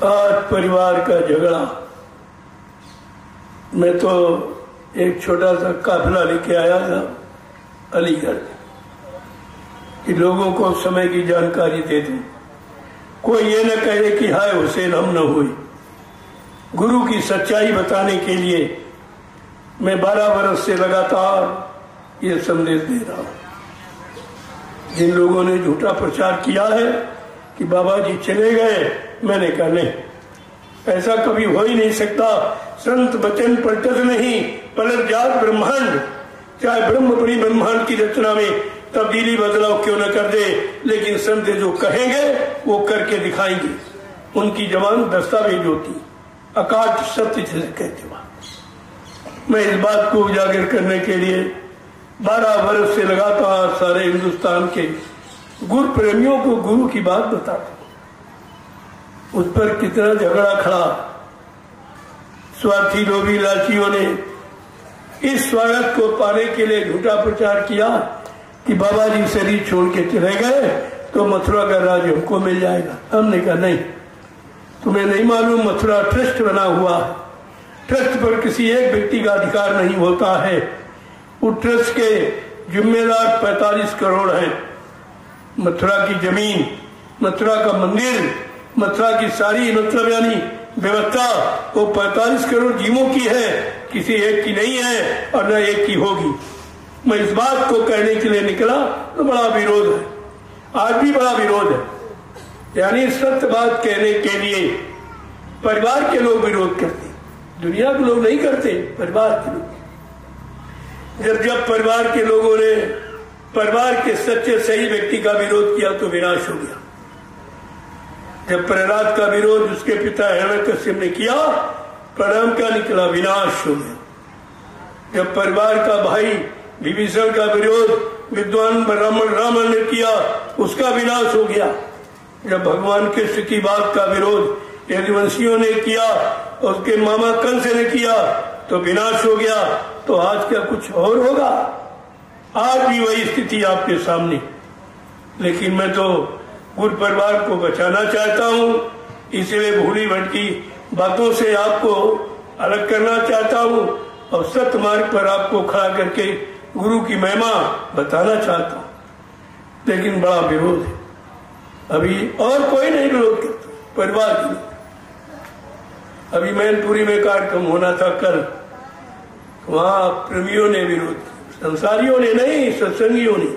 आज परिवार का झगड़ा। मैं तो एक छोटा सा काफिला लेके आया था अलीगढ़ कि लोगों को समय की जानकारी दे दूं। कोई ये न कहे कि हाय हुसैन हम न हुए। गुरु की सच्चाई बताने के लिए मैं 12 वर्ष से लगातार ये संदेश दे रहा हूं। जिन लोगों ने झूठा प्रचार किया है कि बाबा जी चले गए, मैंने कहा नहीं, ऐसा कभी हो ही नहीं सकता। संत वचन पलटत नहीं, पलट जात ब्रह्मांड। चाहे ब्रह्म बड़ी ब्रह्मांड की रचना में तब्दीली बदलाव क्यों न कर दे, लेकिन संत जो कहेंगे वो करके दिखाएंगे। उनकी जबान दस्तावेज होती, अकाट सत्य से कहते हुआ। मैं इस बात को उजागर करने के लिए 12 वर्ष से लगातार सारे हिंदुस्तान के गुरु प्रेमियों को गुरु की बात बताता हूं। उस पर कितना झगड़ा खड़ा। स्वार्थी लोभी लालचियों ने इस स्वागत को पाने के लिए झूठा प्रचार किया कि बाबा जी शरीर छोड़ के चले गए तो मथुरा का राज हमको मिल जाएगा। हमने कहा नहीं, तुम्हें नहीं मालूम मथुरा ट्रस्ट बना हुआ है। ट्रस्ट पर किसी एक व्यक्ति का अधिकार नहीं होता है। उस ट्रस्ट के जिम्मेदार 45 करोड़ हैं। मथुरा की जमीन, मथुरा का मंदिर, मथुरा की सारी मतलब यानी व्यवस्था वो 45 करोड़ जीवों की है, किसी एक की नहीं है और न एक की होगी। मैं इस बात को कहने के लिए निकला तो बड़ा विरोध है, आज भी बड़ा विरोध है। यानी सत्य बात कहने के लिए परिवार के लोग विरोध करते, दुनिया के लोग नहीं करते, परिवार के लोग। जब परिवार के लोगों ने परिवार के सच्चे सही व्यक्ति का विरोध किया तो विनाश हो गया। जब प्रहलाद का विरोध उसके पिता हिरण्यकश्यप ने किया, परिणाम क्या निकला? विनाश हो गया। जब परिवार का भाई विभीषण का विरोध विद्वान रावण ने किया, उसका विनाश हो गया। जब भगवान कृष्ण की बात का विरोध यदुवंशियों ने किया, उसके मामा कंस ने किया तो विनाश हो गया। तो आज क्या कुछ और होगा? आज भी वही स्थिति आपके सामने। लेकिन मैं तो गुरु परिवार को बचाना चाहता हूँ, इसलिए भूली भटकी बातों से आपको अलग करना चाहता हूँ और सत्य मार्ग पर आपको खड़ा करके गुरु की महिमा बताना चाहता हूँ। लेकिन बड़ा विरोध है, अभी और कोई नहीं विरोध करता, परिवार की। अभी मैनपुरी में कार्यक्रम होना था कल, वहां प्रेमियों ने विरोध किया, संसारियों ने नहीं, सत्संगियों ने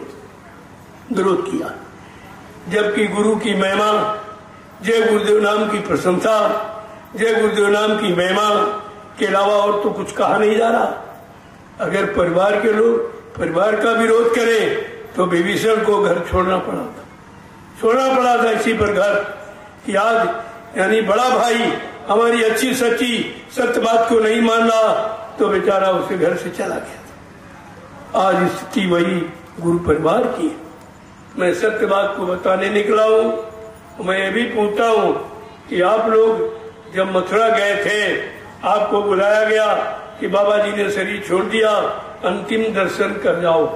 विरोध किया। जबकि गुरु की महिमा, जय गुरुदेव नाम की प्रशंसा, जय गुरुदेव नाम की महिमा के अलावा और तो कुछ कहा नहीं जा रहा। अगर परिवार के लोग परिवार का विरोध करें तो विभीषण को घर छोड़ना पड़ा था इसी पर घर कि आज यानी बड़ा भाई हमारी अच्छी सच्ची सत्य बात को नहीं मान रहा तो बेचारा उसे घर से चला गया था। आज स्थिति वही गुरु परिवार की है। मैं सत्य बात को बताने निकला हूँ। मैं ये भी पूछता हूँ कि आप लोग जब मथुरा गए थे, आपको बुलाया गया कि बाबा जी ने शरीर छोड़ दिया, अंतिम दर्शन कर जाओ।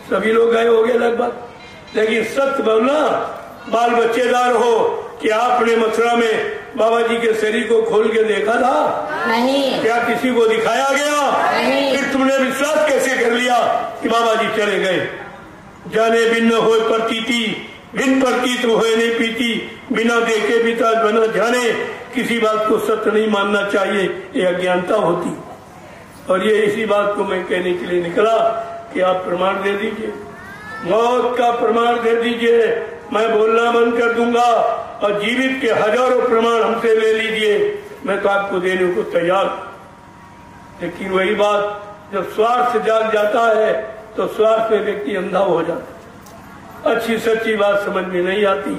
सभी लोग गए होंगे लगभग, लेकिन सत्य बोलना, बाल बच्चेदार हो कि आपने मथुरा में बाबा जी के शरीर को खोल के देखा था? नहीं। क्या किसी को दिखाया गया? नहीं। फिर तुमने विश्वास कैसे कर लिया कि बाबा जी चले गए? जाने बिन होए प्रतीति, बिन प्रतीत होए नहीं पीती, बिना देखे पिता बना जाने। किसी बात को सत्य नहीं मानना चाहिए, ये अज्ञानता होती। और ये इसी बात को मैं कहने के लिए निकला कि आप प्रमाण दे दीजिए, मौत का प्रमाण दे दीजिए, मैं बोलना बंद कर दूंगा और जीवित के हजारों प्रमाण हमसे ले लीजिए, मैं तो आपको देने को तैयार। लेकिन वही बात, जब स्वार्थ जाग जाता है तो स्वार्थ में व्यक्ति अंधा हो जाता, अच्छी सच्ची बात समझ में नहीं आती।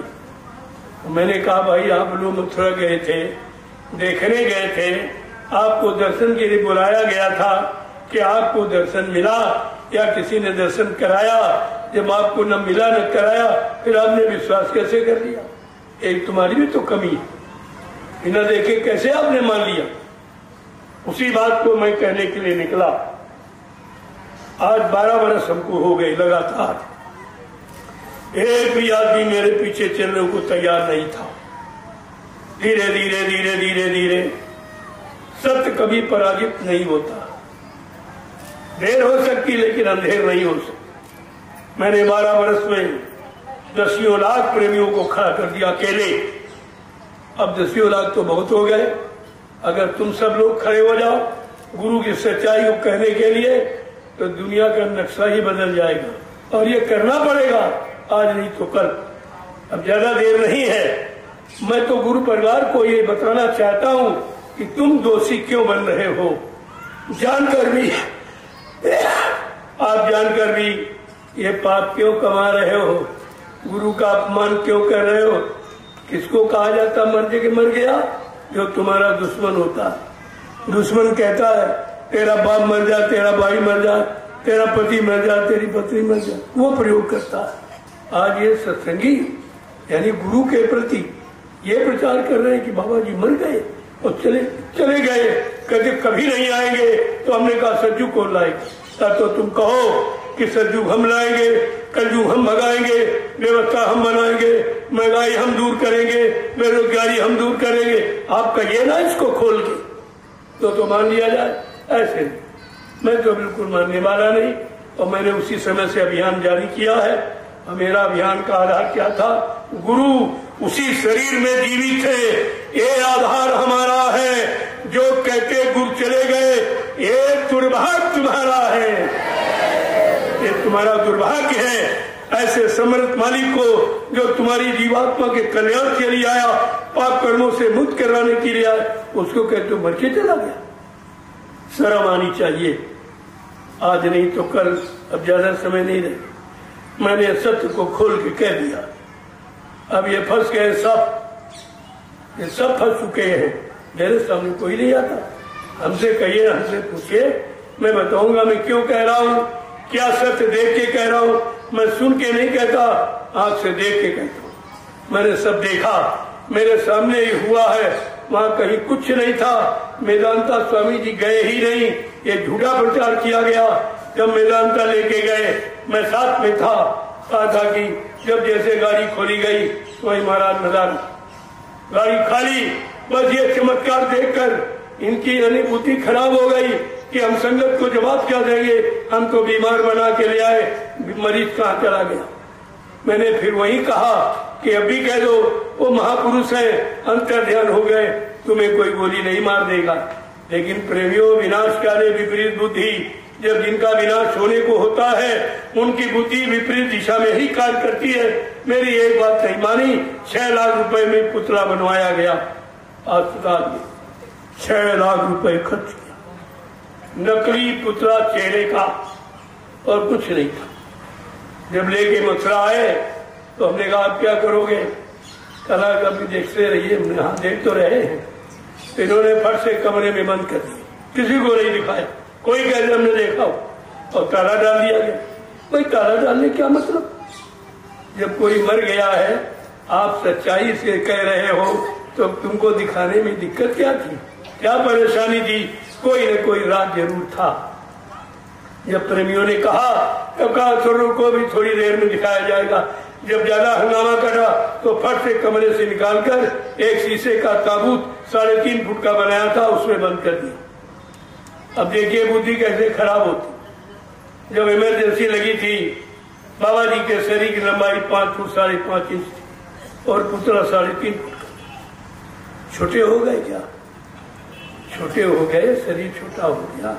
तो मैंने कहा भाई आप लोग मथुरा गए थे, देखने गए थे, आपको दर्शन के लिए बुलाया गया था कि आपको दर्शन मिला या किसी ने दर्शन कराया? जब आपको न मिला न कराया फिर आपने विश्वास कैसे कर लिया? एक तुम्हारी भी तो कमी है, बिना देखे कैसे आपने मान लिया? उसी बात को मैं कहने के लिए निकला। आज 12 वर्ष हमको हो गए लगातार, एक भी आदमी मेरे पीछे चलने को तैयार नहीं था। धीरे धीरे धीरे धीरे धीरे सत्य कभी पराजित नहीं होता। देर हो सकती लेकिन अंधेर नहीं हो सकती। मैंने 12 वर्ष में दसियों लाख प्रेमियों को खड़ा कर दिया अकेले। अब दसियों लाख तो बहुत हो गए। अगर तुम सब लोग खड़े हो जाओ गुरु की सच्चाई को कहने के लिए तो दुनिया का नक्शा ही बदल जाएगा। और ये करना पड़ेगा, आज नहीं तो कल। अब ज्यादा देर नहीं है। मैं तो गुरु परिवार को ये बताना चाहता हूँ कि तुम दोषी क्यों बन रहे हो। जानकर भी, आप जानकर भी ये पाप क्यों कमा रहे हो, गुरु का अपमान क्यों कर रहे हो। किसको कहा जाता मर गया? जो तुम्हारा दुश्मन होता है। दुश्मन कहता है तेरा बाप मर जा, तेरा भाई मर जा, तेरा पति मर जा, तेरी पत्नी मर जा, वो प्रयोग करता है। आज ये सत्संगी यानी गुरु के प्रति ये प्रचार कर रहे हैं कि बाबा जी मर गए और चले गए, कहते कभी नहीं आएंगे। तो हमने कहा सज्जू कौन लाएगा? तो तुम कहो कि सज्जू हम लाएंगे, कलजू हम भगाएंगे, व्यवस्था हम बनाएंगे, महंगाई हम दूर करेंगे, बेरोजगारी हम दूर करेंगे। आप कहिए ना इसको खोल के तो मान लिया जाए। ऐसे मैं तो बिल्कुल मानने वाला नहीं। और मैंने उसी समय से अभियान जारी किया है। और मेरा अभियान का आधार क्या था? गुरु उसी शरीर में जीवित है, ये आधार हमारा है। जो कहते गुरु चले गए, ये दुर्भाग्य तुम्हारा है, ये तुम्हारा दुर्भाग्य है। ऐसे समर्थ मालिक को जो तुम्हारी जीवात्मा के कल्याण के लिए आया, पाप कर्मों से मुक्त करवाने के लिए आया, उसको कहते मर के चला गया। शर्म आनी चाहिए। आज नहीं तो कल, अब ज्यादा समय नहीं रहे। मैंने सत्य को खोल के कह दिया। अब ये फंस गए सब, ये सब फंस चुके हैं। मेरे सामने कोई नहीं आता। हमसे कहिए, हमसे पूछिए, मैं बताऊंगा मैं क्यों कह रहा हूँ, क्या सत्य देख के कह रहा हूँ। मैं सुन के नहीं कहता, आंख से देख के कहता हूँ। मैंने सब देखा, मेरे सामने ही हुआ है। वहाँ कहीं कुछ नहीं था। वेदांता स्वामी जी गए ही नहीं, ये झूठा प्रचार किया गया। जब वेदांता लेके गए, मैं साथ में था। कहा था कि जब जैसे गाड़ी खोली गई वही महाराज नजर, गाड़ी खाली। बस ये चमत्कार देखकर इनकी अनुभूति खराब हो गई कि हम संगत को जवाब क्या देंगे, हम तो बीमार बना के ले आए, मरीज कहाँ चला गया। मैंने फिर वही कहा कि अभी कह दो वो महापुरुष है, अंतर ध्यान हो गए, तुम्हें कोई गोली नहीं मार देगा। लेकिन प्रेमियों, विनाश काले विपरीत बुद्धि, जब जिनका विनाश होने को होता है उनकी बुद्धि विपरीत दिशा में ही कार्य करती है। मेरी एक बात नहीं मानी। 6 लाख रुपए में पुतला बनवाया गया अस्पताल में, 6 लाख रुपए खर्च किया, नकली पुतला चेहरे का और कुछ नहीं था। जब लेके मथुरा आए तो हमने कहा आप क्या करोगे? कला कभी देखते रहिए। हमने हाँ देख तो रहे हैं। इन्होंने फट से कमरे में बंद कर दिया, किसी को नहीं दिखाया। कोई कहते हमने देखा हो और ताला डाल दिया गया। भाई ताला डालने क्या मतलब? जब कोई मर गया है, आप सच्चाई से कह रहे हो तो तुमको दिखाने में दिक्कत क्या थी, क्या परेशानी थी? कोई न कोई राज जरूर था। जब प्रेमियों ने कहा तब कहा छोरों को भी थोड़ी देर में दिखाया जाएगा। जब ज्यादा हंगामा करा तो फट से कमरे से निकालकर एक शीशे का ताबूत 3.5 फुट का बनाया था, उसमें बंद कर दिया। अब देखिए बुद्धि कैसे खराब होती। जब इमरजेंसी लगी थी, बाबा जी के शरीर की लंबाई 5 फुट 5.5 इंच थी और पुतला 3.5 फुट का। छोटे हो गए क्या? छोटे हो गए, शरीर छोटा हो गया।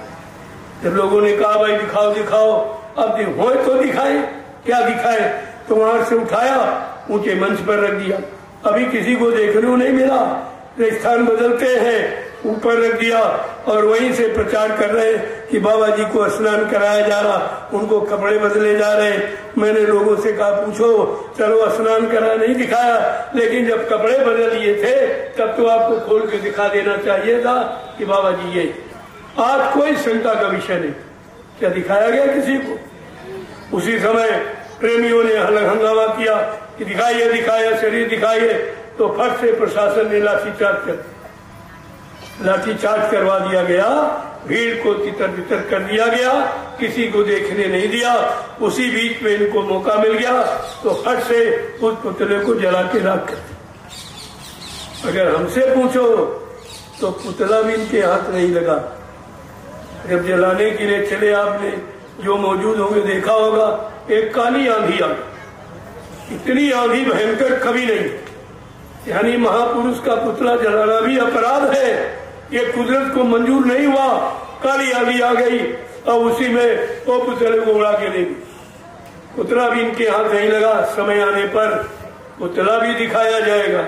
जब लोगों ने कहा भाई दिखाओ दिखाओ, अब हो तो दिखाए, क्या दिखाए? तो वहां से उठाया, ऊंचे मंच पर रख दिया। अभी किसी को देखने को नहीं मिला। स्थान बदलते हैं, ऊपर रख दिया और वहीं से प्रचार कर रहे हैं कि बाबा जी को स्नान कराया जा रहा, उनको कपड़े बदले जा रहे। मैंने लोगों से कहा पूछो, चलो स्नान करा नहीं दिखाया, लेकिन जब कपड़े बदल लिए थे तब तो आपको खोल के दिखा देना चाहिए था कि बाबा जी ये। आज कोई शंका का विषय नहीं। क्या दिखाया गया किसी को? उसी समय प्रेमियों ने हंगामा किया कि दिखाइए दिखाइए, शरीर दिखाइए। तो फट से प्रशासन ने लाठीचार्ज करवा दिया गया। भीड़ को तितर बितर कर दिया गया, किसी को देखने नहीं दिया। उसी बीच में इनको मौका मिल गया तो फट से उस पुतले को जला के राख कर दिया। अगर हमसे पूछो तो पुतला भी इनके हाथ नहीं लगा। जब जलाने के लिए चले, आपने जो मौजूद होंगे देखा होगा, एक काली आंधी आ गई। इतनी आंधी भयंकर कभी नहीं। यानी महापुरुष का पुतला जलाना भी अपराध है, ये कुदरत को मंजूर नहीं हुआ। काली आंधी आ गई और उसी में वो पुतले को उड़ा के ले गई। पुतला भी इनके हाथ नहीं लगा। समय आने पर पुतला भी दिखाया जाएगा,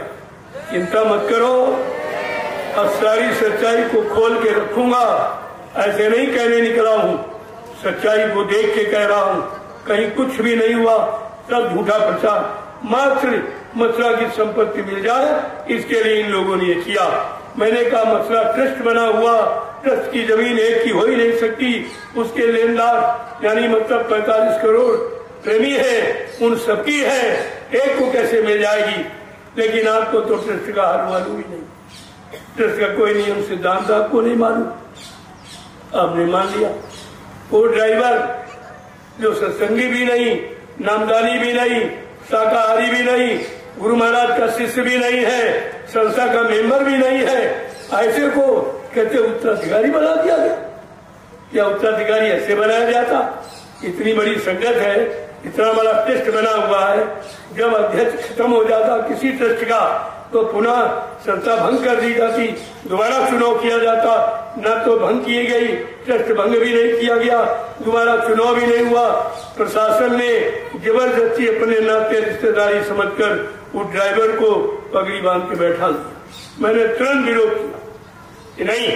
चिंता मत करो। अब सारी सच्चाई को खोल के रखूंगा, ऐसे नहीं कहने निकला हूँ, सच्चाई को देख के कह रहा हूँ। कहीं कुछ भी नहीं हुआ, सब झूठा प्रचार। मात्र मथुरा की संपत्ति मिल जाए, इसके लिए इन लोगों ने किया। मैंने कहा मथुरा ट्रस्ट बना हुआ, ट्रस्ट की जमीन एक की हो ही नहीं सकती। उसके लेनदार यानी मतलब 45 करोड़ प्रेमी है, उन सबकी है, एक को कैसे मिल जाएगी। लेकिन आपको तो ट्रस्ट का हाल मालूम ही नहीं, ट्रस्ट का कोई नियम सिद्धांत आपको नहीं मालूम, आपने मान लिया। वो ड्राइवर जो सत्संगी भी नहीं, नामदानी भी नहीं, शाकाहारी भी नहीं, गुरु महाराज का शिष्य भी नहीं है, संस्था का मेंबर भी नहीं है, ऐसे को कहते उत्तराधिकारी बना दिया गया। क्या उत्तराधिकारी ऐसे बनाया जाता? इतनी बड़ी संगत है, इतना बड़ा ट्रस्ट बना हुआ है, जब अध्यक्ष खत्म हो जाता किसी ट्रस्ट का तो पुनः संस्था भंग कर दी जाती, दोबारा चुनाव किया जाता। न तो भंग की गई, ट्रस्ट भंग भी नहीं किया गया, दोबारा चुनाव भी नहीं हुआ। प्रशासन ने जबरदस्ती अपने नाते रिश्तेदारी समझकर उस ड्राइवर को पगड़ी बांध के बैठा दिया। मैंने तुरंत विरोध किया कि नहीं,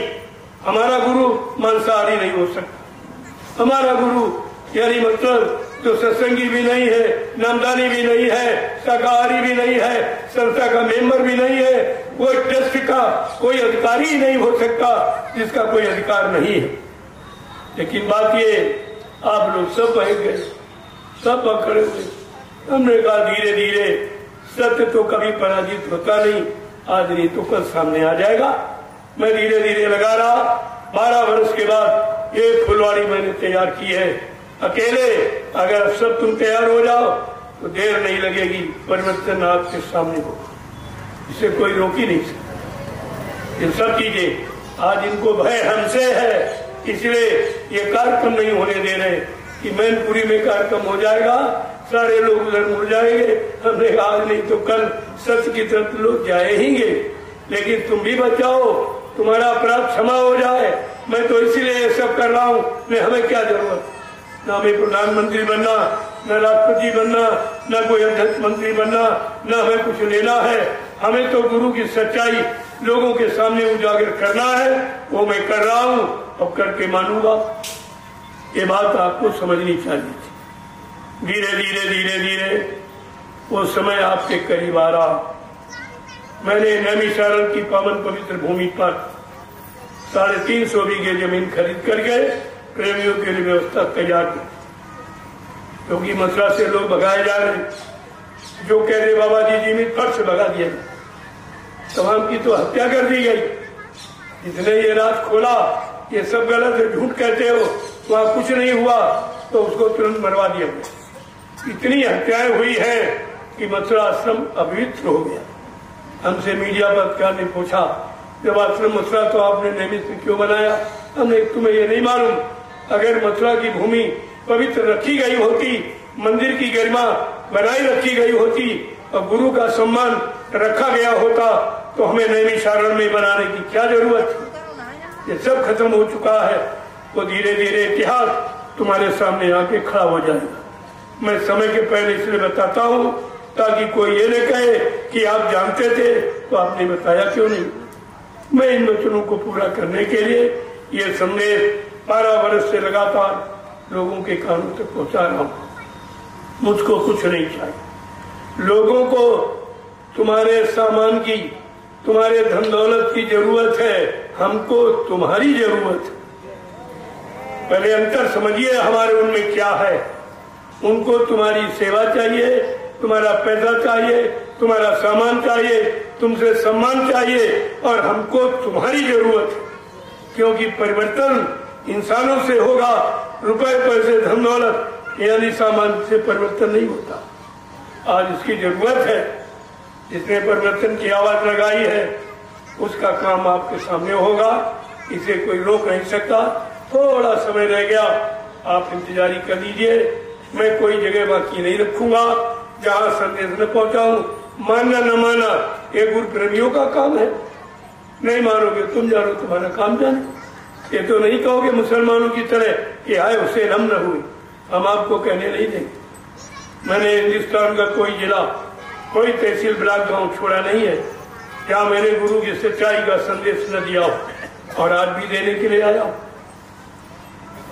हमारा गुरु मांसाहारी नहीं हो सकता। हमारा गुरु यानी मतलब जो सत्संगी भी नहीं है, नामदानी भी नहीं है, शाकाहारी भी नहीं है, संस्था का मेंबर भी नहीं है, वो ट्रस्ट का कोई अधिकारी ही नहीं हो सकता जिसका कोई अधिकार नहीं है। लेकिन बात ये, आप लोग सब बहक गए, सब पकड़े हुए। हमने कहा धीरे धीरे, सत्य तो कभी पराजित होता नहीं, आज नहीं तो कल सामने आ जाएगा। मैं धीरे धीरे लगा रहा। 12 वर्ष के बाद ये फुलवाड़ी मैंने तैयार की है अकेले। अगर सब तुम तैयार हो जाओ तो देर नहीं लगेगी, परिवर्तन आपके सामने होगा, इसे कोई रोक ही नहीं सकता। ये सब चीजें आज इनको भय हमसे है, इसलिए ये कार्यक्रम नहीं होने दे रहे कि मैनपुरी में कार्यक्रम हो जाएगा, सारे लोग उधर मुड़ जाएंगे। हमने आज नहीं तो कल सत्य की तरफ लोग जाएंगे। लेकिन तुम भी बचाओ, तुम्हारा अपराध क्षमा हो जाए। मैं तो इसीलिए ये सब कर रहा हूँ। मैं हमें क्या जरूरत, न हमें प्रधानमंत्री बनना, न राष्ट्रपति बनना, न कोई अध्यक्ष मंत्री बनना, न हमें कुछ लेना है। हमें तो गुरु की सच्चाई लोगों के सामने उजागर करना है, वो मैं कर रहा हूँ और करके मानूंगा। ये बात आपको समझनी चाहिए थी। धीरे धीरे धीरे धीरे वो समय आपके करीब आ रहा। मैंने नैमिषारण्य की पावन पवित्र भूमि पर 350 बीघे जमीन खरीद करके प्रेमियों के लिए व्यवस्था तैयार की, क्योंकि मथुरा से लोग भगाए जा रहे। जो कह रहे बाबा जी जीवित फट से भगा दिया, तमाम की तो हत्या कर दी गई। जिसने ये रात खोला ये सब गलत है, झूठ कहते हो, वहां कुछ नहीं हुआ, तो उसको तुरंत मरवा दिया गया। इतनी हत्याएं हुई है कि मथुरा आश्रम अपवित्र हो गया। हमसे मीडिया पत्रकार ने पूछा, जब आश्रम मथुरा तो आपने नियमित क्यों बनाया? हमने तुम्हें ये नहीं मालूम, अगर मथुरा की भूमि पवित्र रखी गई होती, मंदिर की गरिमा बनाई रखी गई होती और गुरु का सम्मान रखा गया होता, तो हमें नैमिषारण्य में बनाने की क्या जरूरत थी? ये सब खत्म हो चुका है। तो धीरे धीरे इतिहास तुम्हारे सामने आके खड़ा हो जाएगा। मैं समय के पहले इसलिए बताता हूँ ताकि कोई ये न कहे कि आप जानते थे तो आपने बताया क्यों नहीं। मैं इन वचनों को पूरा करने के लिए ये संदेश 12 वर्ष से लगातार लोगों के कानों तक पहुंचा रहा हूँ। मुझको कुछ नहीं चाहिए। लोगों को तुम्हारे सामान की, तुम्हारे धन दौलत की जरूरत है, हमको तुम्हारी जरूरत है। पहले अंतर समझिए हमारे उनमें क्या है। उनको तुम्हारी सेवा चाहिए, तुम्हारा पैसा चाहिए, तुम्हारा सामान चाहिए, तुमसे सम्मान चाहिए, और हमको तुम्हारी जरूरत है, क्योंकि परिवर्तन इंसानों से होगा। रुपए पैसे धन दौलत यानी सामान से परिवर्तन नहीं होता। आज इसकी जरूरत है। जिसने परिवर्तन की आवाज लगाई है उसका काम आपके सामने होगा, इसे कोई रोक नहीं सकता। थोड़ा समय रह गया, आप इंतजारी कर लीजिए। मैं कोई जगह बाकी नहीं रखूंगा जहां संदेश न पहुंचाऊं। मानना न माना ये गुरु प्रेमियों का काम है, नहीं मानोगे तुम जानो, तुम्हारा काम जाने। ये तो नहीं कहोगे मुसलमानों की तरह कि आए हुसैन हम न हुए, हम आपको कहने नहीं देंगे। मैंने हिंदुस्तान का कोई जिला, कोई तहसील ब्लॉक गांव छोड़ा नहीं है जहाँ मैंने गुरु की सच्चाई का संदेश न दिया हो, और आज भी देने के लिए आया हूं।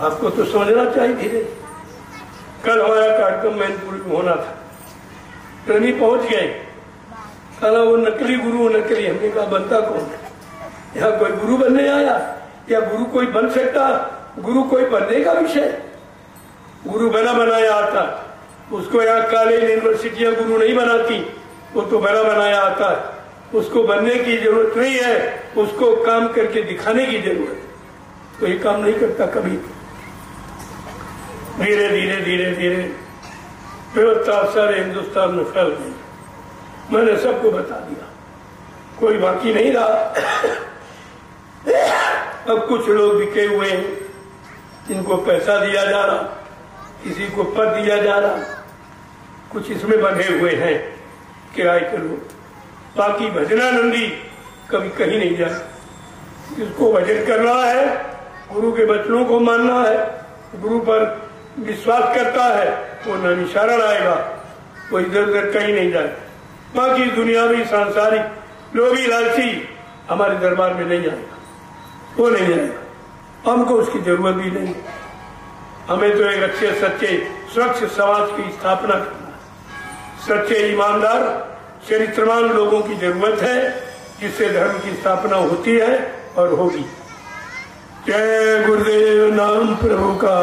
आपको तो समझना चाहिए धीरे। कल हमारा कार्यक्रम मैनपुर में होना था, तो नहीं पहुंच गए। कल वो नकली गुरु नकली, हमने कहा बनता कौन है? यहाँ कोई गुरु बनने आया या गुरु कोई बन सकता? गुरु कोई बनने का विषय, गुरु बना बनाया आता, उसको यहाँ कॉलेज यूनिवर्सिटियां गुरु नहीं बनाती, वो तो बना बनाया आता है। उसको बनने की जरूरत नहीं है, उसको काम करके दिखाने की जरूरत है। तो ये काम नहीं करता कभी। धीरे धीरे धीरे धीरे व्यवस्था सारे हिंदुस्तान में फैल गई। मैंने सबको बता दिया, कोई बाकी नहीं रहा। अब कुछ लोग बिके हुए हैं, जिनको पैसा दिया जा रहा, किसी को पद दिया जा रहा, कुछ इसमें बंधे हुए हैं किराए के लोग। बाकी भजनानंदी कभी कहीं नहीं जाए। जिसको भजन करना है, गुरु के वचनों को मानना है, गुरु पर विश्वास करता है, वो नैमी शरण आएगा, वो इधर उधर कहीं नहीं जाए। बाकी दुनियावी सांसारिक लोभी लालची हमारे दरबार में नहीं आएगा, वो नहीं आएगा। हमको उसकी जरूरत भी नहीं। हमें तो एक अच्छे सच्चे स्वच्छ समाज की स्थापना करना है। सच्चे ईमानदार चरित्रवान लोगों की जरूरत है, जिससे धर्म की स्थापना होती है और होगी। जय गुरुदेव नाम प्रभु का,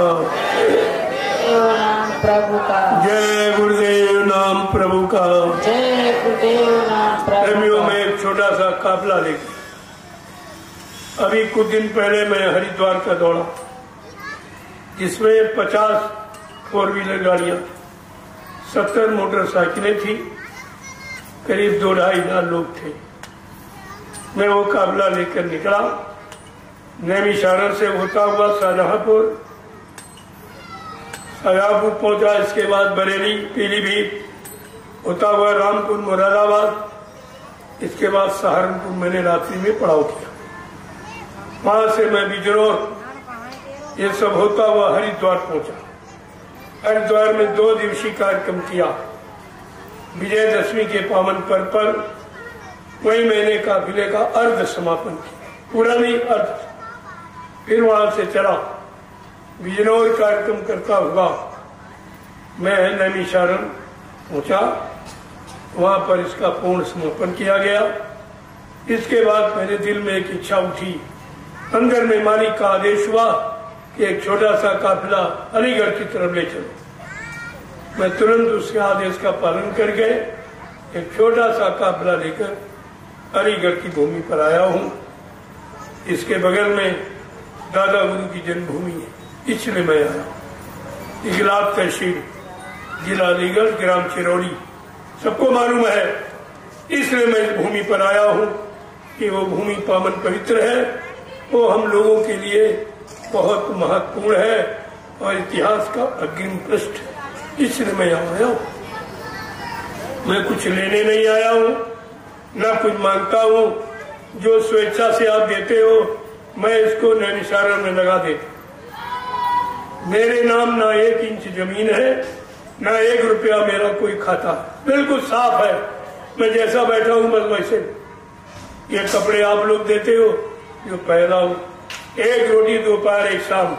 प्रभु का जय गुरुदेव नाम प्रभु का, जय गुरुदेव नाम प्रभु का। में एक छोटा सा काफिला लेके अभी कुछ दिन पहले मैं हरिद्वार का दौड़ा, जिसमें 50 फोर व्हीलर गाड़ियां, 70 मोटरसाइकिलें थी, करीब 2-2.5 हजार लोग थे। मैं वो काफिला लेकर निकला, नैमिषारण से होता हुआ शाहजहांपुर पहुंचा। इसके बाद बरेली, पीलीभीत होता हुआ रामपुर, मुरादाबाद, इसके बाद सहारनपुर मैंने रात्रि में पड़ाव किया। वहां से मैं बिजनौर, ये सब होता हुआ हरिद्वार पहुंचा। हरिद्वार में 2 दिवसीय कार्यक्रम किया। विजयदशमी के पावन पर्व पर वही मैंने काफिले का अर्ध समापन किया, पूरा नहीं अर्ध। फिर वहां से चला बिजनौर कार्यक्रम करता हुआ मैं नैमिषारण पहुंचा। वहां पर इसका पूर्ण समापन किया गया। इसके बाद मेरे दिल में एक इच्छा उठी, अंदर में मालिक का आदेश हुआ कि एक छोटा सा काफिला अलीगढ़ की तरफ ले चलो। मैं तुरंत उसके आदेश का पालन करके एक छोटा सा काफिला लेकर अलीगढ़ की भूमि पर आया हूँ। इसके बगल में दादा गुरु की जन्मभूमि है, इसलिए मैं आया। इगलाब तहसील, जिला अलीगढ़, ग्राम चिरौली, सबको मालूम है। इसलिए मैं इस भूमि पर आया हूँ कि वो भूमि पावन पवित्र है, वो हम लोगों के लिए बहुत महत्वपूर्ण है और इतिहास का अग्रिम पृष्ठ है। इसलिए मैं यहाँ आया हूँ। मैं कुछ लेने नहीं आया हूँ, न कुछ मांगता हूँ। जो स्वेच्छा से आप देते हो, मैं इसको नैमिषारण में लगा देता। मेरे नाम ना 1 इंच जमीन है, ना 1 रुपया मेरा कोई खाता, बिल्कुल साफ है। मैं जैसा बैठा हूँ बस वैसे। ये कपड़े आप लोग देते हो जो पहना हूँ, 1 रोटी दोपहर 1 शाम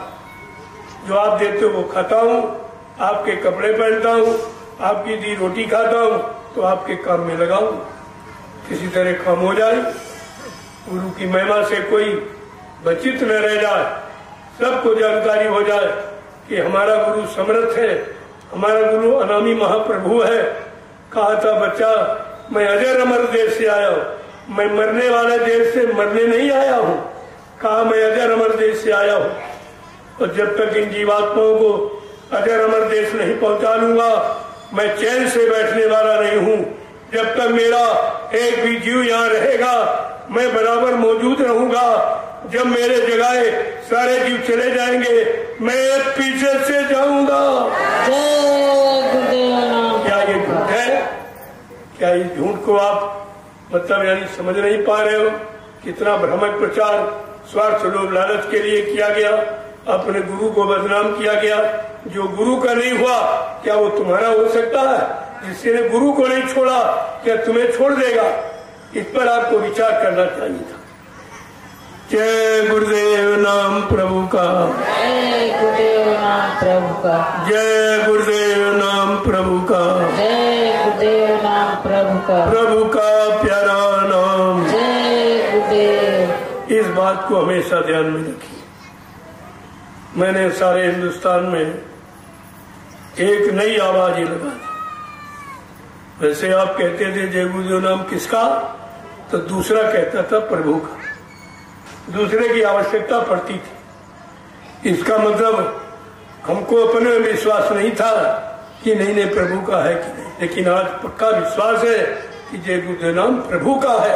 जो आप देते हो वो खाता हूँ, आपके कपड़े पहनता हूँ, आपकी दी रोटी खाता हूँ, तो आपके काम में लगाऊं। किसी तरह काम हो जाए, गुरु की महिमा से कोई वंचित न रह जाए, सबको जानकारी हो जाए कि हमारा गुरु समर्थ है, हमारा गुरु अनामी महाप्रभु है। कहा था बच्चा, मैं अजर अमर देश से आया हूँ, मैं मरने वाले देश से मरने नहीं आया हूँ। कहा मैं अजर अमर देश से आया हूँ, और जब तक इन जीवात्माओं को अजर अमर देश नहीं पहुंचा लूंगा, मैं चैन से बैठने वाला नहीं हूँ। जब तक मेरा एक भी जीव यहाँ रहेगा मैं बराबर मौजूद रहूंगा। जब मेरे जगह सारे जीव चले जाएंगे मैं पीछे से जाऊंगा। क्या ये झूठ है? क्या इस झूठ को आप मतलब यानी समझ नहीं पा रहे हो? कितना भ्रामक प्रचार स्वार्थ लोभ लालच के लिए किया गया। अपने गुरु को बदनाम किया गया। जो गुरु का नहीं हुआ क्या वो तुम्हारा हो सकता है? जिसने गुरु को नहीं छोड़ा क्या तुम्हें छोड़ देगा? इस पर आपको विचार करना चाहिए था। जय गुरुदेव नाम प्रभु का। जय गुरुदेव नाम प्रभु का। जय गुरुदेव नाम प्रभु का। जय गुरुदेव नाम प्रभु का। प्रभु का प्यारा नाम। जय गुरुदेव। इस बात को हमेशा ध्यान में रखिए। मैंने सारे हिंदुस्तान में एक नई आवाज ही लगा दी। वैसे आप कहते थे जय गुरुदेव नाम किसका, तो दूसरा कहता था प्रभु का। दूसरे की आवश्यकता पड़ती थी। इसका मतलब हमको अपने में विश्वास नहीं था कि नहीं नहीं प्रभु का है कि नहीं, लेकिन आज पक्का विश्वास है कि जय गुरुदेव नाम प्रभु का है।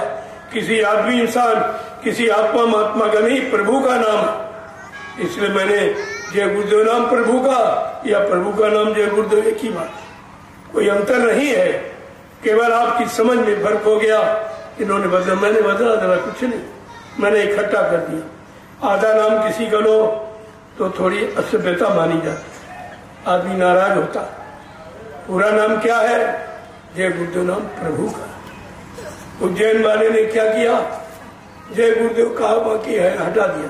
किसी आदमी इंसान किसी आत्मा महात्मा का नहीं, प्रभु का नाम है। इसलिए मैंने जय गुरुदेव नाम प्रभु का या प्रभु का नाम जय गुरुदेव एक ही बात, कोई अंतर नहीं है। केवल आपकी समझ में फर्क हो गया। इन्होंने बदला, मैंने बदला जरा कुछ नहीं, मैंने इकट्ठा कर दिया। आधा नाम किसी का लो तो थोड़ी असभ्यता मानी जाती, आदमी नाराज होता। पूरा नाम क्या है? जय गुरुदेव नाम प्रभु का। उज्जैन वाले ने क्या किया? जय गुरुदेव कहा बाकी है हटा दिया।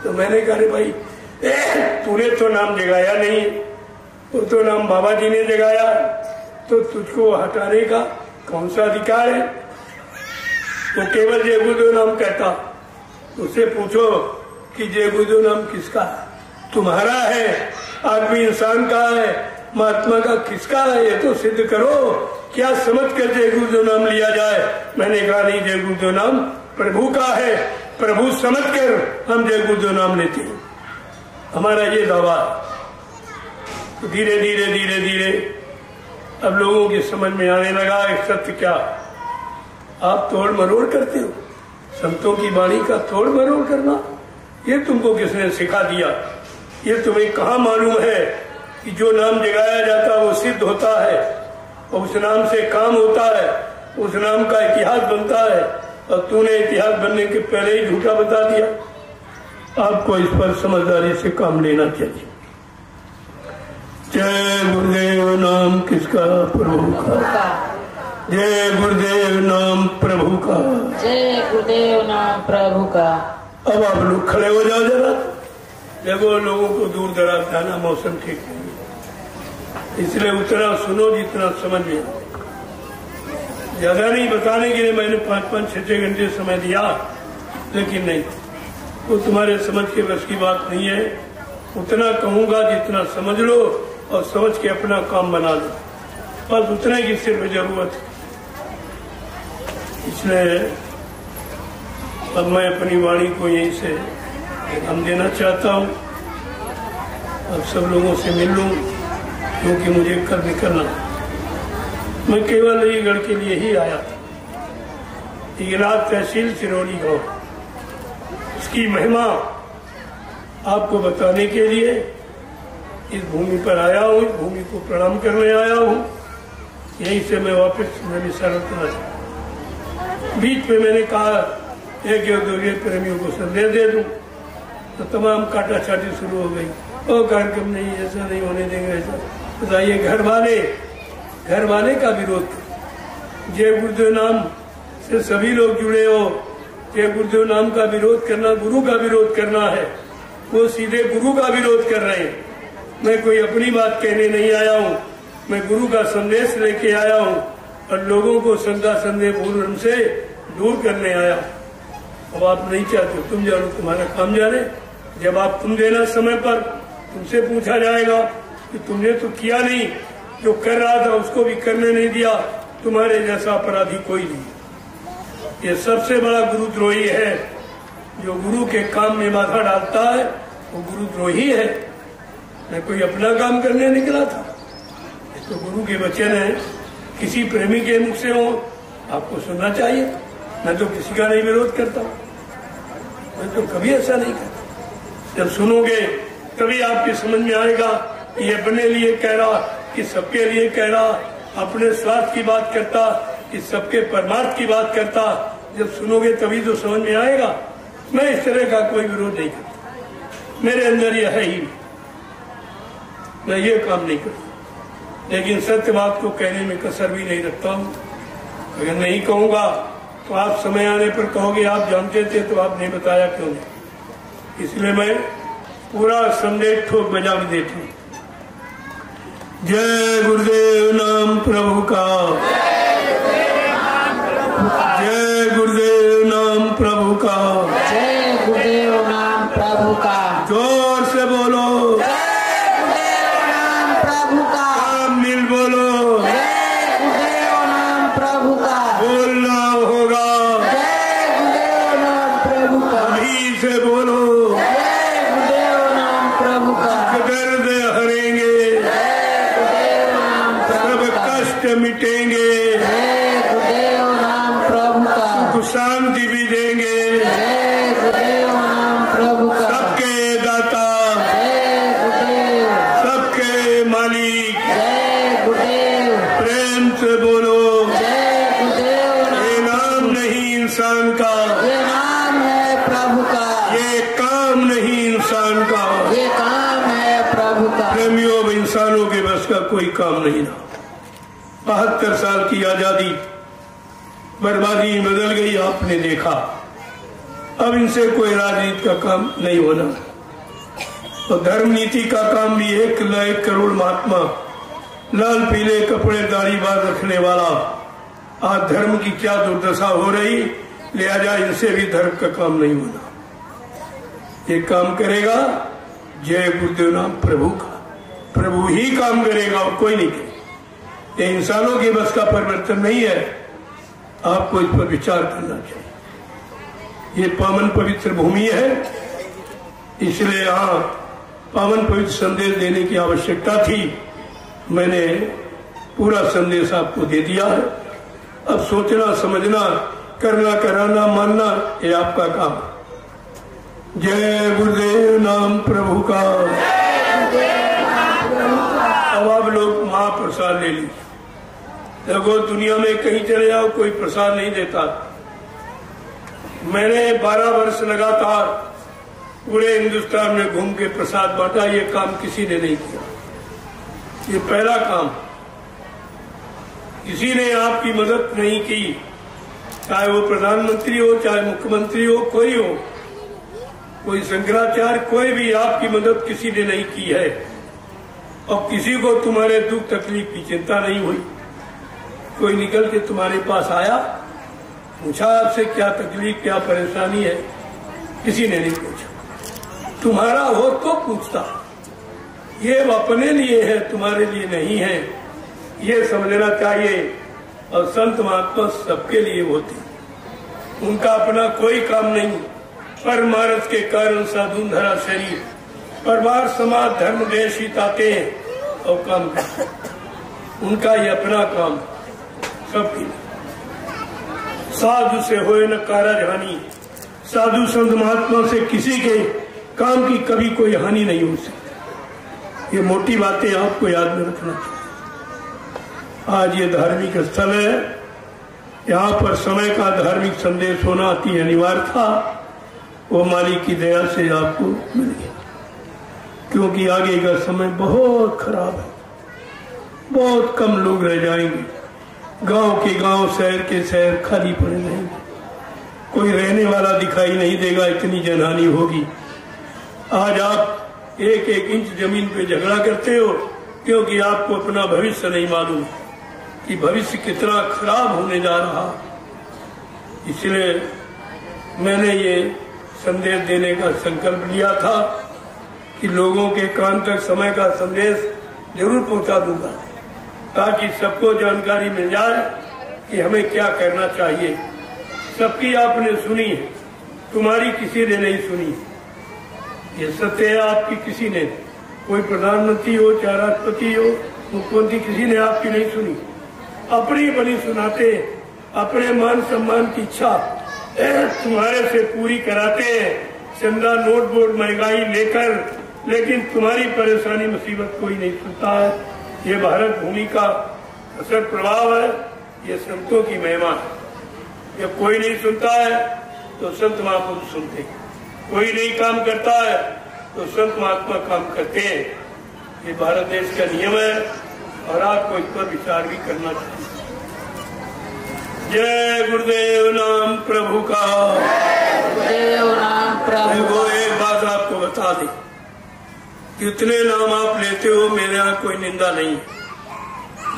तो मैंने कहा भाई तूने तो नाम जगाया नहीं, वो तो नाम बाबा जी ने जगाया, तो तुझको हटाने का कौन सा अधिकार है? तो केवल जय गुरुदेव नाम कहता। उससे पूछो कि जय गुरुदेव नाम किसका है? तुम्हारा है, आदमी इंसान का है, महात्मा का किसका है? ये तो सिद्ध करो। क्या समझ कर जय गुरुदेव नाम लिया जाए? मैंने कहा नहीं, जय गुरुदेव नाम प्रभु का है। प्रभु समझ कर हम जय गुरुदेव नाम लेते हैं, हमारा ये दावा। तो धीरे धीरे धीरे धीरे अब लोगों की समझ में आने लगा एक सत्य क्या। आप तोड़ मरोड़ करते हो, संतों की वाणी का तोड़ मरोड़ करना, ये तुमको किसने सिखा दिया? ये तुम्हें कहाँ मालूम है कि जो नाम जगाया जाता है वो सिद्ध होता है और उस नाम से काम होता है, उस नाम का इतिहास बनता है, और तूने इतिहास बनने के पहले ही झूठा बता दिया। आपको इस पर समझदारी से काम लेना चाहिए। जय गुरुदेव नाम किसका? प्रभु का। जय गुरुदेव नाम प्रभु का। जय गुरुदेव नाम प्रभु का। अब आप लोग खड़े हो जाओ जरा। देखो लोगों को दूर दराज जाना, मौसम ठीक नहीं, इसलिए उतना सुनो जितना समझ में। ज्यादा नहीं बताने के लिए मैंने 5-5, 6-6 घंटे समय दिया, लेकिन नहीं, वो तुम्हारे समझ के बस की बात नहीं है। उतना कहूंगा जितना समझ लो और समझ के अपना काम बना लो, बस उतने की सिर्फ जरूरत है। इसलिए अब मैं अपनी वाणी को यहीं से हम देना चाहता हूँ। अब सब लोगों से मिल लूँ क्योंकि मुझे कल निकलना। मैं केवल अलीगढ़ के लिए ही आया था। इगलात तहसील सिरोली गांव, इसकी महिमा आपको बताने के लिए इस भूमि पर आया हूँ, इस भूमि को प्रणाम करने आया हूँ। यहीं से मैं वापस नैनीताल चला। बीच में मैंने कहा एक दो प्रेमियों को संदेश दे दूं, तो तमाम काटा छाटी शुरू हो गई। और कार्यक्रम नहीं, ऐसा नहीं होने देंगे, ऐसा बताइए। घर वाले का विरोध। जय गुरुदेव नाम से सभी लोग जुड़े हो। जय गुरुदेव नाम का विरोध करना गुरु का विरोध करना है। वो सीधे गुरु का विरोध कर रहे हैं। मैं कोई अपनी बात कहने नहीं आया हूँ, मैं गुरु का संदेश लेके आया हूँ और लोगों को श्रद्धा संदेह पूर्ण से दूर करने आया। अब आप नहीं चाहते, तुम जानो, तुम्हारा काम जाने। जब आप तुम देना समय पर तुमसे पूछा जाएगा कि तुमने तो किया नहीं, जो कर रहा था उसको भी करने नहीं दिया, तुम्हारे जैसा अपराधी कोई नहीं। ये सबसे बड़ा गुरुद्रोही है। जो गुरु के काम में बाधा डालता है वो गुरुद्रोही है। मैं कोई अपना काम करने निकला था, तो गुरु के वचन है किसी प्रेमी के मुख से हो आपको सुनना चाहिए। मैं तो किसी का नहीं विरोध करता, मैं तो कभी ऐसा नहीं करता। जब सुनोगे तभी आपकी समझ में आएगा कि ये अपने लिए कह रहा कि सबके लिए कह रहा, अपने स्वार्थ की बात करता कि सबके परमार्थ की बात करता। जब सुनोगे तभी तो समझ में आएगा। मैं इस तरह का कोई विरोध नहीं करता, मेरे अंदर यह है ही, मैं ये काम नहीं करता। लेकिन सत्य बात को कहने में कसर भी नहीं रखता हूँ। अगर नहीं कहूँगा तो आप समय आने पर कहोगे आप जानते थे तो आपने बताया क्यों नहीं। इसलिए मैं पूरा संदेश ठोक बजा के देता हूँ। जय गुरुदेव नाम प्रभु का, जय गुरुदेव नाम प्रभु का, जय गुरुदेव नाम प्रभु का, जोर से बोलो जय गुरुदेव नाम प्रभु का, सब मिल बोलो जय गुरुदेव नाम प्रभु का, बोलना होगा जय गुरुदेव नाम प्रभु का, अभी से बोलो जय गुरुदेव नाम प्रभु का, दर्द हरेंगे, जय गुरुदेव नाम सब प्रभु का, कष्ट मिटेंगे, जय गुरुदेव नाम प्रभु का, सुख शांति भी देंगे। जय गुरुदेव नाम प्रभु का, सबके दाता, जय गुरुदेव, सबके मालिक, जय गुरुदेव, प्रेम से बोलो जय गुरुदेव ये नाम, नाम नहीं इंसान का, ये नाम है प्रभु का, ये काम नहीं इंसान का। ये काम है प्रभु का। प्रेमियों में इंसानों के बस का कोई काम नहीं था। 72 साल की आजादी बर्बादी बदल गई, आपने देखा। अब इनसे कोई राजनीति का काम नहीं होना। तो धर्म नीति का काम भी 1 करोड़ महात्मा, लाल पीले कपड़े दाढ़ी बाल रखने वाला, आज धर्म की क्या दुर्दशा हो रही, लिहाजा इनसे भी धर्म का काम नहीं होना। ये काम करेगा जय गुरुदेव नाम प्रभु का, प्रभु ही काम करेगा और कोई नहीं करेगा। ये इंसानों के बस का परिवर्तन नहीं है, आपको इस पर विचार करना चाहिए। ये पावन पवित्र भूमि है, इसलिए यहाँ पावन पवित्र संदेश देने की आवश्यकता थी। मैंने पूरा संदेश आपको दे दिया है। अब सोचना समझना करना कराना मानना ये आपका काम। जय गुरुदेव नाम प्रभु का। अब आप लोग महाप्रसाद ले लीजिए। देखो दुनिया में कहीं चले जाओ कोई प्रसाद नहीं देता। मैंने 12 वर्ष लगातार पूरे हिंदुस्तान में घूम के प्रसाद बांटा, ये काम किसी ने नहीं किया। ये पहला काम। किसी ने आपकी मदद नहीं की, चाहे वो प्रधानमंत्री हो चाहे मुख्यमंत्री हो, कोई हो, कोई शंकराचार्य, कोई भी आपकी मदद किसी ने नहीं की है। और किसी को तुम्हारे दुख तकलीफ की चिंता नहीं हुई। कोई निकल के तुम्हारे पास आया, पूछा आपसे क्या तकलीफ क्या परेशानी है, किसी ने नहीं पूछा। तुम्हारा हो तो पूछता। ये अपने लिए है, तुम्हारे लिए नहीं है, ये समझना चाहिए। और संत महात्मा सबके लिए होते, उनका अपना कोई काम नहीं। परमार्थ के कारण साधु धरा शरीर, परिवार समाज धर्म देश हिताते और काम करते, उनका ये अपना काम सबकी। साधु से होए न कारज हानि, साधु संत महात्मा से किसी के काम की कभी कोई हानि नहीं हो सकती। ये मोटी बातें आपको याद में रखना चाहिए। आज ये धार्मिक स्थल है, यहाँ पर समय का धार्मिक संदेश होना अति अनिवार्य था। वो मालिक की दया से आपको मिल गया, क्योंकि आगे का समय बहुत खराब है। बहुत कम लोग रह जाएंगे, गांव के गांव शहर के शहर खाली पड़े रहेंगे, कोई रहने वाला दिखाई नहीं देगा, इतनी जनहानि होगी। आज आप एक एक इंच जमीन पे झगड़ा करते हो क्योंकि आपको अपना भविष्य नहीं मालूम कि भविष्य कितना खराब होने जा रहा। इसलिए मैंने ये संदेश देने का संकल्प लिया था कि लोगों के कान तक समय का संदेश जरूर पहुंचा दूंगा, ताकि सबको जानकारी मिल जाए कि हमें क्या करना चाहिए। सबकी आपने सुनी है, तुम्हारी किसी ने नहीं सुनी। ये सत्य है, आपकी किसी ने, कोई प्रधानमंत्री हो चाहे राष्ट्रपति हो मुख्यमंत्री, किसी ने आपकी नहीं सुनी। अपनी बनी सुनाते, अपने मान सम्मान की इच्छा तुम्हारे से पूरी कराते हैं, चंदा नोट बोर्ड महंगाई लेकर, लेकिन तुम्हारी परेशानी मुसीबत कोई नहीं सुनता है। ये भारत भूमि का असर प्रभाव है, ये संतों की महिमा है। जब कोई नहीं सुनता है तो संत महापुरुष सुनते, कोई नहीं काम करता है तो संत महात्मा काम करते हैं। ये भारत देश का नियम है और आपको इस पर विचार भी करना चाहिए। जय गुरुदेव नाम प्रभु का। गुरुदेव नाम प्रभु वो एक बात आपको बता दी, जितने नाम आप लेते हो मेरे यहाँ कोई निंदा नहीं,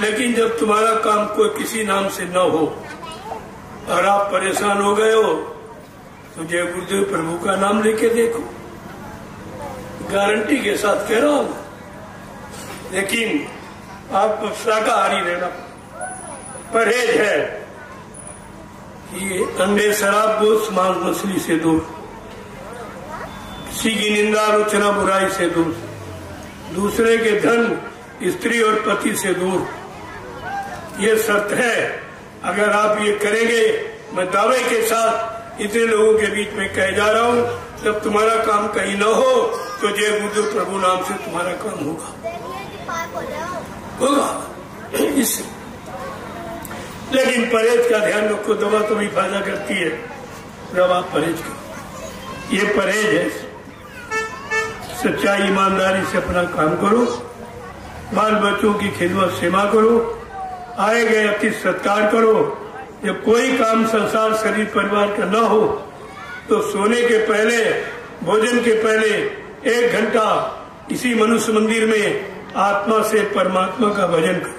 लेकिन जब तुम्हारा काम कोई किसी नाम से न हो और आप परेशान हो गए हो तो जय गुरुदेव प्रभु का नाम लेके देखो, गारंटी के साथ कह रहा हूं। लेकिन आपको शाकाहारी रहना, परहेज है कि अंडे शराब गोश्त मांस मछली से दूर, किसी की निंदा आलोचना बुराई से दूर, दूसरे के धन स्त्री और पति से दूर। ये शर्त है। अगर आप ये करेंगे, मैं दावे के साथ इतने लोगों के बीच में कह जा रहा हूँ, जब तुम्हारा काम कहीं न हो तो जय गुरुदेव प्रभु नाम से तुम्हारा काम होगा इससे। लेकिन परहेज का ध्यान रखो, दवा तो भी फायदा करती है जब आप परहेज करो। ये परहेज है, सच्चाई ईमानदारी से अपना काम करो, बाल बच्चों की खिदमत सेवा करो, आए गए अतिथि सत्कार करो। जब कोई काम संसार शरीर परिवार का न हो तो सोने के पहले, भोजन के पहले 1 घंटा इसी मनुष्य मंदिर में आत्मा से परमात्मा का भजन करो।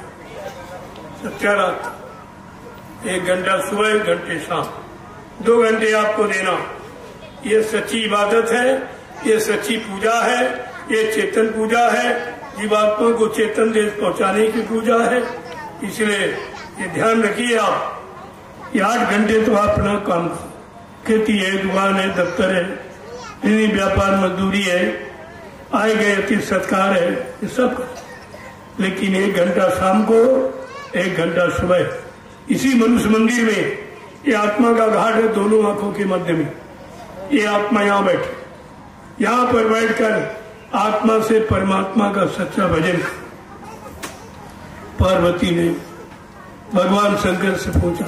सच्चा रात 1 घंटा सुबह, 1 घंटे शाम, 2 घंटे आपको देना। ये सच्ची इबादत है, ये सच्ची पूजा है, ये चेतन पूजा है, जीवात्मा को चेतन देश पहुंचाने की पूजा है। इसलिए ये ध्यान रखिए आप, ये 8 घंटे तो आप अपना काम करो। खेती है, दुकान है, दफ्तर है, इन्हीं व्यापार मजदूरी है, आए गए अतिथि सत्कार है, ये सब करो। लेकिन 1 घंटा शाम को, 1 घंटा सुबह इसी मनुष्य मंदिर में, ये आत्मा का घाट है दोनों आंखों के मध्य में, ये आत्मा यहाँ बैठे, यहाँ पर बैठकर आत्मा से परमात्मा का सच्चा भजन कर। पार्वती ने भगवान शंकर से पूछा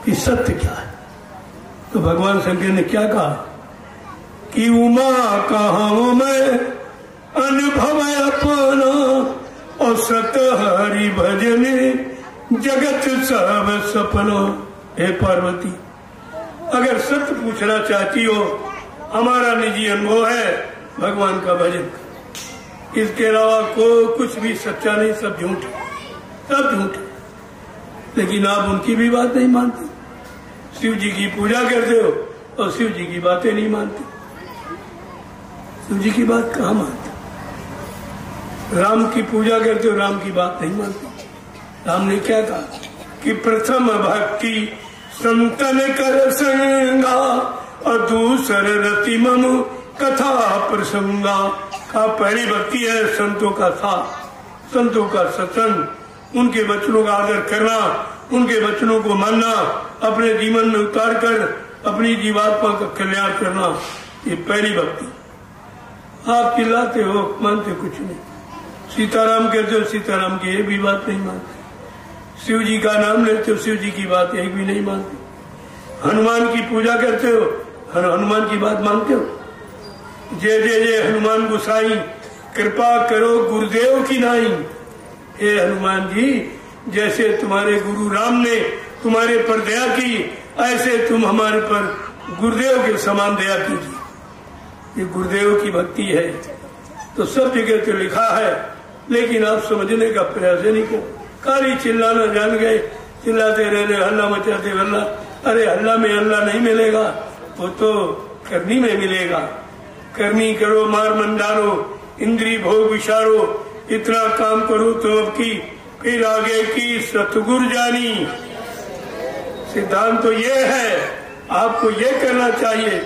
कि सत्य क्या है, तो भगवान शंकर ने क्या कहा कि उमा कहाँ मैं अनुभव अपना और सत हरि भजन जगत सब सपना। हे पार्वती, अगर सत्य पूछना चाहती हो, हमारा निजी अनुभव है भगवान का भजन, इसके अलावा कुछ भी सच्चा नहीं, सब झूठ है, सब झूठ है। लेकिन आप उनकी भी बात नहीं मानते, शिव जी की पूजा करते हो और शिव जी की बातें नहीं मानते। शिव जी की बात कहाँ मानते? राम की पूजा करते हो, राम की बात नहीं मानते। राम ने क्या कहा कि प्रथम भक्ति संतन कर संगा और दूसर रति मम कथा प्रसंगा। का पहली भक्ति है संतों का साथ, संतों का सत्संग, उनके वचनों का आदर करना, उनके वचनों को मानना, अपने जीवन में उतार कर अपनी जीवात्मा का कल्याण करना, ये पहली भक्ति। आप चिल्लाते हो, मानते कुछ नहीं। सीताराम कहते हो, सीताराम की एक भी बात नहीं मानते। शिव जी का नाम लेते हो, शिव जी की बात एक भी नहीं मानते। हनुमान की पूजा करते हो, हनुमान की बात मानते हो। जय जय जय हनुमान गोसाई, कृपा करो गुरुदेव की नाई। हे हनुमान जी, जैसे तुम्हारे गुरु राम ने तुम्हारे पर दया की, ऐसे तुम हमारे पर गुरुदेव के समान दया कीजिए। ये गुरुदेव की भक्ति है। तो सब जगह तो लिखा है, लेकिन आप समझने का प्रयास नहीं करो। खाली चिल्लाना जान गए, चिल्लाते रहने, हल्ला मचाते हल्ला। अरे हल्ला में अल्लाह नहीं मिलेगा, वो तो करनी में मिलेगा। करनी करो, मार मंडारो, इंद्री भोग विचारो, इतना काम करो तो अब की फिर आगे की सतगुर जानी। सिद्धांत तो ये है, आपको ये करना चाहिए,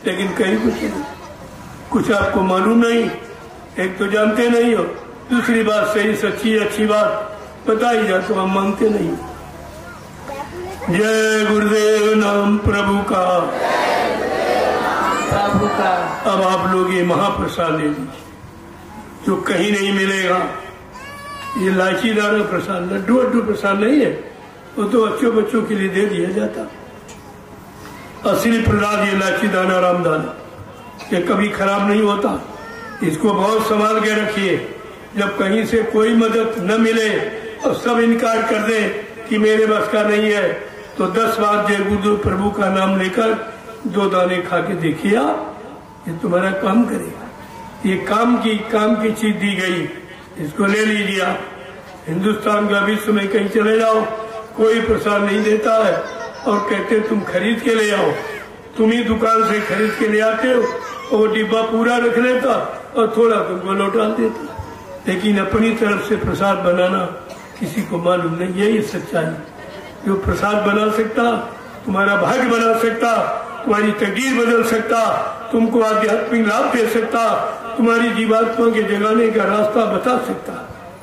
लेकिन कहीं कुछ नहीं, कुछ आपको मालूम नहीं। एक तो जानते नहीं हो, दूसरी बात सही सच्ची अच्छी बात बताई जा तो हम मानते नहीं। जय गुरुदेव नाम प्रभु का। प्रभु का। अब आप लोग ये महाप्रसाद ले लीजिए जो कहीं नहीं मिलेगा। ये इलायची दाना प्रसाद, लड्डू वड्डू प्रसाद नहीं है, वो तो बच्चों के लिए दे दिया जाता। असली प्रसाद ये इलायची दाना रामदाना, ये कभी खराब नहीं होता। इसको बहुत संभाल के रखिए। जब कहीं से कोई मदद न मिले और सब इनकार कर दे कि मेरे बस का नहीं है, तो 10 बार जय गुरुदेव प्रभु का नाम लेकर 2 दाने खा के देखिए आप, ये तुम्हारा काम करेगा। ये काम की चीज दी गई, इसको ले लीजिए आप। हिंदुस्तान का विश्व में कहीं चले जाओ, कोई प्रसाद नहीं देता है और कहते तुम खरीद के ले आओ। तुम ही दुकान से खरीद के ले आते हो, वो डिब्बा पूरा रख लेता और थोड़ा तुमको लौटा देता। लेकिन अपनी तरफ से प्रसाद बनाना किसी को मालूम नहीं। यही सच्चाई। जो प्रसाद बना सकता, तुम्हारा भाग्य बना सकता, तुम्हारी तकदीर बदल सकता, तुमको आध्यात्मिक लाभ दे सकता, तुम्हारी जीवात्मा के जगाने का रास्ता बता सकता,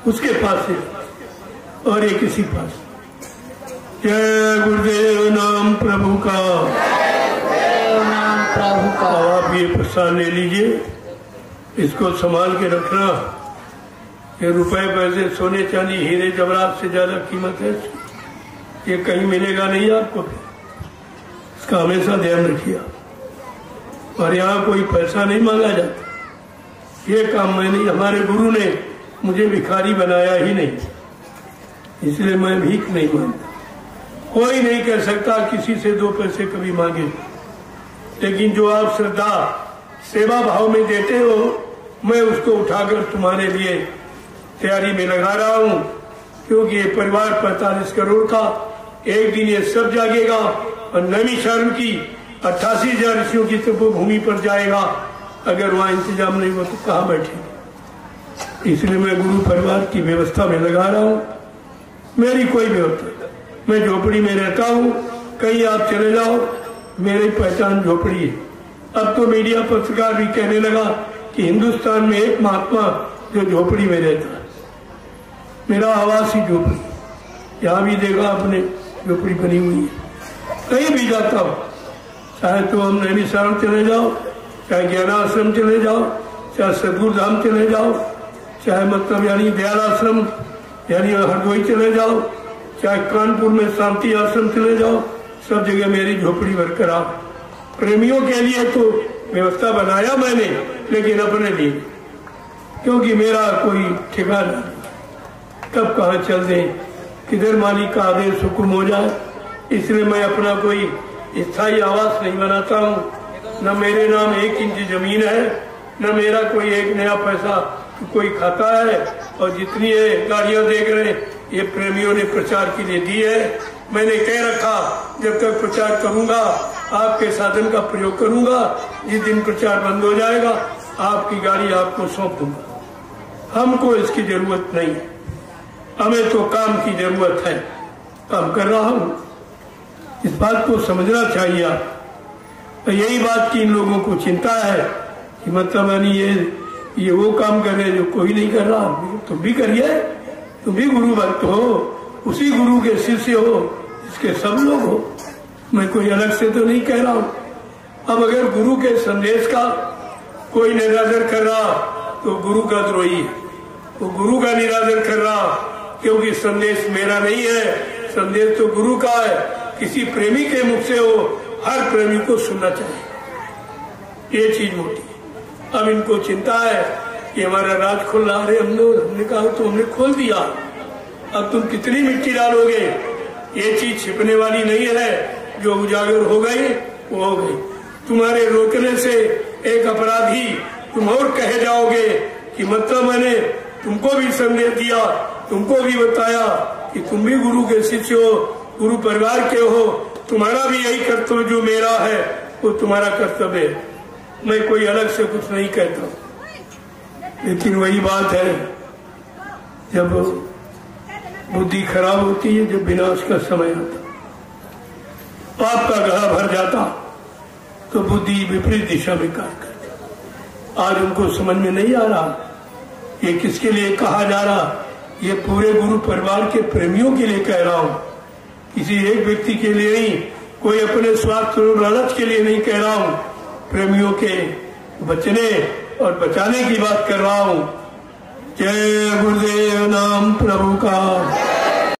उसके पास है और ये किसी पास। जय गुरुदेव नाम प्रभु का। नाम प्रभु का। आप ये प्रसाद ले लीजिए, इसको संभाल के रखना। ये रुपए पैसे सोने चांदी हीरे जवाहरात से ज्यादा कीमत है, ये कहीं मिलेगा नहीं आपको। इसका हमेशा ध्यान रखिए। और यहाँ कोई पैसा नहीं मांगा जाता। ये काम मैं नहीं, हमारे गुरु ने मुझे भिखारी बनाया ही नहीं, इसलिए मैं भीख नहीं मांगता। कोई नहीं कह सकता किसी से 2 पैसे कभी मांगे, लेकिन जो आप श्रद्धा सेवा भाव में देते हो, मैं उसको उठाकर तुम्हारे लिए तैयारी में लगा रहा हूँ। क्योंकि ये परिवार 45 करोड़ का, एक दिन ये सब जागेगा और नैमिषारण्य की 88,000 ऋषियों की तपोभूमि पर जाएगा। अगर वहाँ इंतजाम नहीं हुआ तो कहाँ बैठेंगे। इसलिए मैं गुरु परिवार की व्यवस्था में लगा रहा हूँ। मेरी कोई व्यवस्था, मैं झोपड़ी में रहता हूँ, कहीं आप चले जाओ, मेरी पहचान झोपड़ी है। अब तो मीडिया पत्रकार भी कहने लगा कि हिंदुस्तान में एक महात्मा जो झोपड़ी में रहता है। मेरा आवास ही झोपड़ी, यहाँ भी देखा आपने झोपड़ी बनी हुई है। कहीं भी जाता हूँ, चाहे तो हम नैमिषारण्य चले जाओ, चाहे ज्ञानाश्रम चले जाओ, चाहे सदगुरु धाम चले जाओ, चाहे मतलब यानी दयाल आश्रम यानी हरदोई चले जाओ, चाहे कानपुर में शांति आश्रम चले जाओ, सब जगह मेरी झोपड़ी बरकरार। प्रेमियों के लिए तो व्यवस्था बनाया मैंने, लेकिन अपने लिए, क्योंकि मेरा कोई ठिकाना नहीं, कब कहाँ चल दे, किधर मालिक का आदेश हुक्म हो जाए। इसलिए मैं अपना कोई स्थायी आवास नहीं बनाता हूँ। न मेरे नाम 1 इंच जमीन है, न मेरा कोई 1 नया पैसा कोई खाता है। और जितनी ये गाड़ियां देख रहे हैं, ये प्रेमियों ने प्रचार के लिए दी है। मैंने कह रखा जब तक प्रचार करूंगा, आपके साधन का प्रयोग करूंगा, जिस दिन प्रचार बंद हो जाएगा आपकी गाड़ी आपको सौंप दूंगा। हमको इसकी जरूरत नहीं, हमें तो काम की जरूरत है, काम कर रहा हूँ। इस बात को समझना चाहिए आप। तो यही बात की इन लोगों को चिंता है कि मतलब यानी ये वो काम कर रहे जो कोई नहीं कर रहा। तुम भी करिए, तुम भी गुरु भक्त हो, उसी गुरु के शिष्य हो जिसके सब लोग हो। मैं कोई अलग से तो नहीं कह रहा हूँ। अब अगर गुरु के संदेश का कोई निरादर कर रहा तो गुरु का द्रोही है। वो गुरु का निरादर कर रहा क्योंकि संदेश मेरा नहीं है, संदेश तो गुरु का है। किसी प्रेमी के मुख से हो, हर प्रेमी को सुनना चाहिए, ये चीज मोटी है। अब इनको चिंता है कि हमारा राज खोल रहा है। हमने कहा तो हमने खोल दिया, अब तुम कितनी मिट्टी डालोगे। ये चीज छिपने वाली नहीं है, जो उजागर हो गई वो हो गई। तुम्हारे रोकने से एक अपराधी तुम और कहे जाओगे कि मतलब मैंने तुमको भी संदेश दिया, तुमको भी बताया कि तुम भी गुरु के शिष्य हो, गुरु परिवार के हो, तुम्हारा भी यही कर्तव्य जो मेरा है वो तुम्हारा कर्तव्य है। मैं कोई अलग से कुछ नहीं कहता। लेकिन वही बात है, जब बुद्धि खराब होती है, जब विनाश का समय आता, पाप का गढ़ा भर जाता, तो बुद्धि विपरीत दिशा में कार्य करती। आज उनको समझ में नहीं आ रहा ये किसके लिए कहा जा रहा, ये पूरे गुरु परिवार के प्रेमियों के लिए कह रहा हूं, किसी एक व्यक्ति के लिए नहीं, कोई अपने स्वार्थ और लालच के लिए नहीं कह रहा हूं, प्रेमियों के बचने और बचाने की बात कर रहा हूं। जय गुरुदेव नाम प्रभु का।